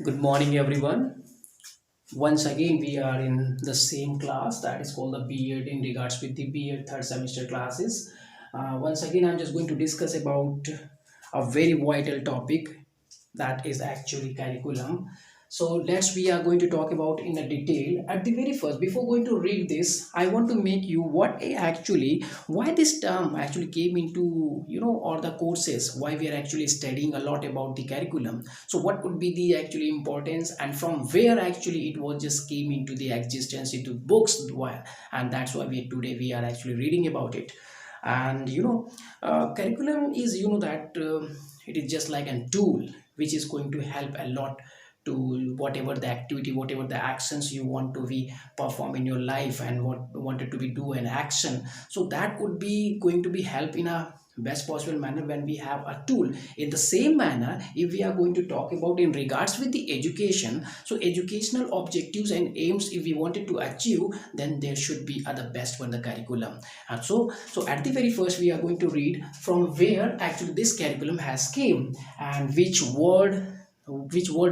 Good morning, everyone. Once again, we are in the same class that is called the B.ED in regards with the B.ED third semester classes. Once again, I'm just going to discuss about a very vital topic that is actually curriculum. So let's we are going to talk about in a detail. At the very first, before going to read this, I want to make you why this term actually came into or the courses, why we are actually studying a lot about the curriculum. So what would be the actually importance, and from where actually it was just came into the existence into books, why, and that's why we are actually reading about it. And curriculum is that it is just like a tool which is going to help a lot to whatever the activity, whatever the actions you want to be perform in your life, and what wanted to be do an action. So that would be going to be help in a best possible manner when we have a tool. In the same manner, if we are going to talk about in regards with the education, so educational objectives and aims, if we wanted to achieve, then there should be other best one the curriculum. And so at the very first, we are going to read from where actually this curriculum has came, and which word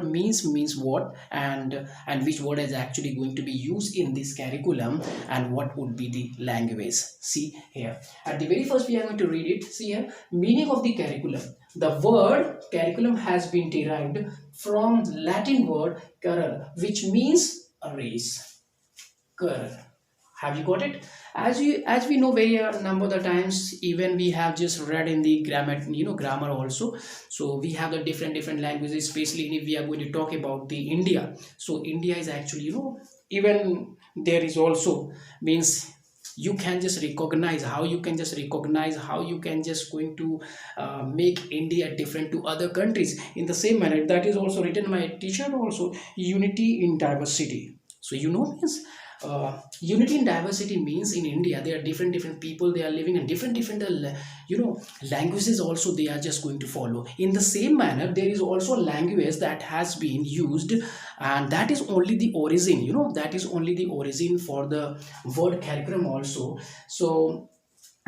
means what, and which word is actually going to be used in this curriculum, and what would be the language. See here, at the very first we are going to read it. See here, meaning of the curriculum. The word curriculum has been derived from Latin word currere, which means a race. Currere, have you got it? As we know very number of the times, even we have just read in the grammar also. So we have the different languages, especially if we are going to talk about the India. So India is actually even there is also means you can just recognize how you can just recognize how you can just going to make India different to other countries in the same manner. That is also written by a teacher also, unity in diversity. So means unity in diversity means in India there are different people, they are living in different languages also, they are just going to follow. In the same manner, there is also a language that has been used, and that is only the origin, that is only the origin for the word curriculum also. So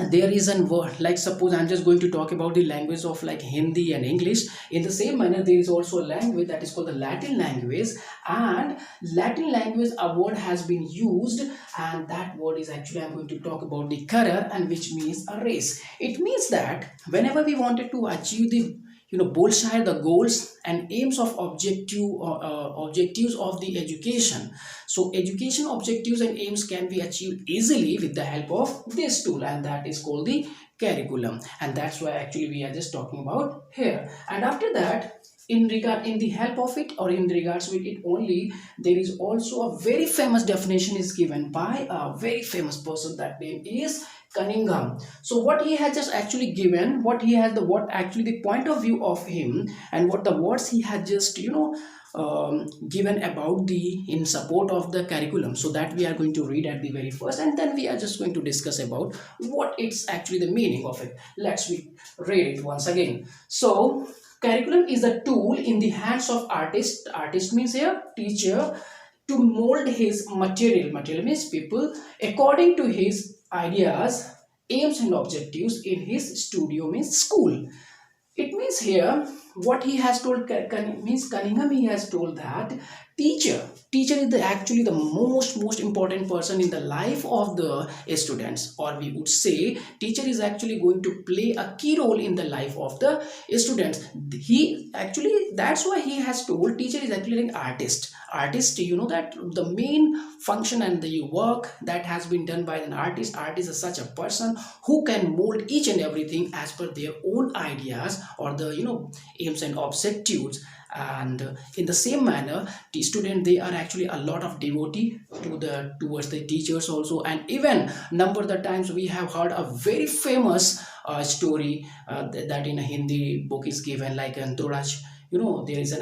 there is an word, like suppose I'm just going to talk about the language of like Hindi and English. In the same manner, there is also a language that is called the Latin language, and Latin language a word has been used, and that word is actually I'm going to talk about the career, and which means a race. It means that whenever we wanted to achieve the bullshire the goals and aims of objectives of the education. So education objectives and aims can be achieved easily with the help of this tool, and that is called the curriculum. And that's why actually we are just talking about here. And after that, in the help of it, or in regards with it only, there is also a very famous definition is given by a very famous person. That name is Cunningham. So what he has just actually given, what actually the point of view of him, and what the words he had just given about the in support of the curriculum. So that we are going to read at the very first, and then we are just going to discuss about what it's actually the meaning of it. Let's we read it once again. So curriculum is a tool in the hands of artist means here teacher, to mold his material means people, according to his ideas, aims and objectives in his studio means school. It means here what he has told means Cunningham, he has told that teacher is actually the most important person in the life of the students, or we would say teacher is actually going to play a key role in the life of the students. He actually, that's why he has told teacher is actually an artist. That the main function and the work that has been done by an artist is such a person who can mold each and everything as per their own ideas, or the aims and objectives. And in the same manner, the student, they are actually a lot of devotee towards the teachers also. And even number of the times we have heard a very famous story that in a Hindi book is given, like Antoraj. There is a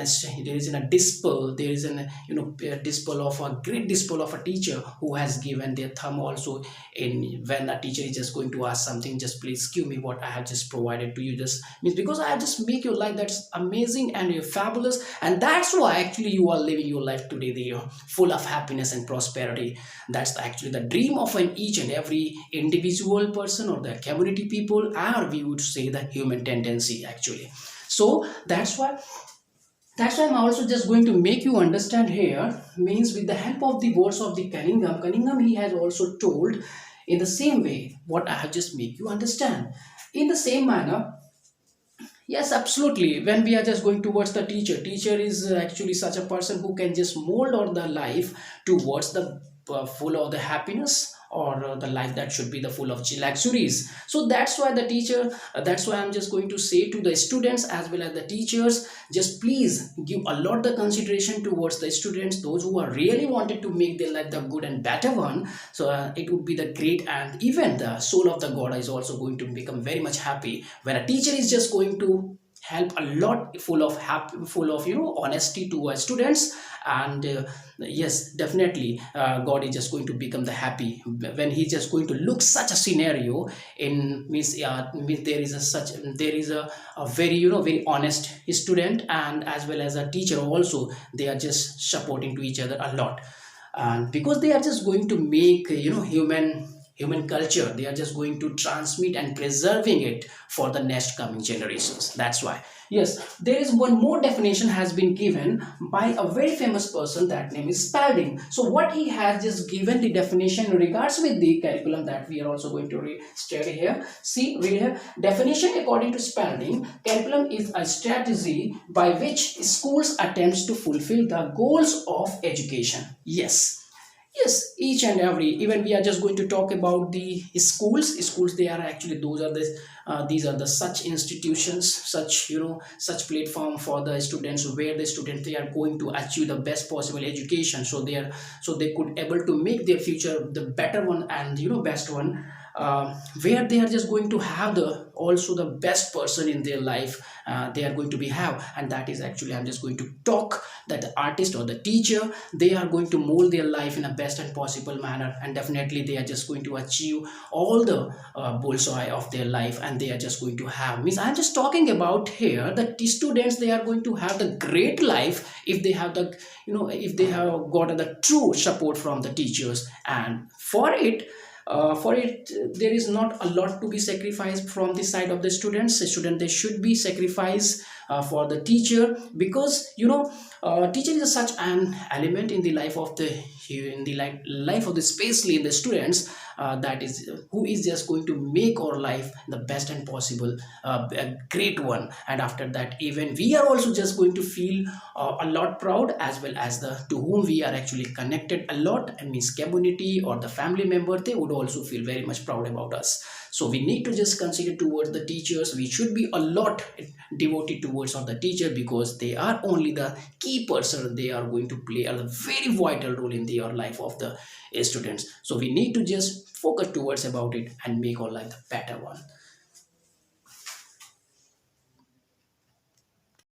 disciple, there is an a disciple of a great disciple of a teacher who has given their thumb also. In when a teacher is just going to ask something, just please give me what I have just provided to you, just means because I have just make your life that's amazing and you're fabulous, and that's why actually you are living your life today, they are full of happiness and prosperity. That's actually the dream of an each and every individual person, or the community people, or we would say the human tendency actually. So that's why That's why I'm also just going to make you understand here. Means with the help of the words of the Cunningham, he has also told in the same way what I have just make you understand. In the same manner, yes, absolutely. When we are just going towards the teacher is actually such a person who can just mold on the life towards the full of the happiness, or the life that should be the full of luxuries. So that's why the teacher, that's why I'm just going to say to the students as well as the teachers, just please give a lot the consideration towards the students, those who are really wanted to make their life the good and better one. So it would be the great, and even the soul of the god is also going to become very much happy when a teacher is just going to help a lot, full of happy, full of honesty to our students. And yes, definitely god is just going to become the happy when he's just going to look such a scenario in means there is a such, there is a very very honest student, and as well as a teacher also, they are just supporting to each other a lot. And because they are just going to make human culture, they are just going to transmit and preserving it for the next coming generations. That's why, yes, there is one more definition has been given by a very famous person, that name is Spalding. So what he has just given the definition in regards with the curriculum that we are also going to study here. See, read here. Definition according to Spalding: curriculum is a strategy by which schools attempts to fulfill the goals of education. Yes, yes, each and every, even we are just going to talk about the schools, they are actually, those are the these are the such institutions, such such platform for the students, where the students, they are going to achieve the best possible education, so they are, so they could able to make their future the better one, and best one, where they are just going to have the also the best person in their life, they are going to be have. And that is actually, I'm just going to talk that the artist or the teacher, they are going to mold their life in a best and possible manner, and definitely they are just going to achieve all the bullseye of their life, and they are just going to have, means I'm just talking about here that the students, they are going to have the great life if they have the, if they have got the true support from the teachers. And for it, there is not a lot to be sacrificed from the side of the students. The student, they should be sacrificed for the teacher, because teacher is such an element in the life of the, in the life of the, especially in the students, that is who is just going to make our life the best and possible, a great one. And after that, even we are also just going to feel a lot proud, as well as the to whom we are actually connected a lot, and means community or the family member, they would also feel very much proud about us. So we need to just consider towards the teachers, we should be a lot devoted towards on the teacher, because they are only the key person, they are going to play a very vital role in the life of the students. So we need to just focus towards about it and make our life the better one.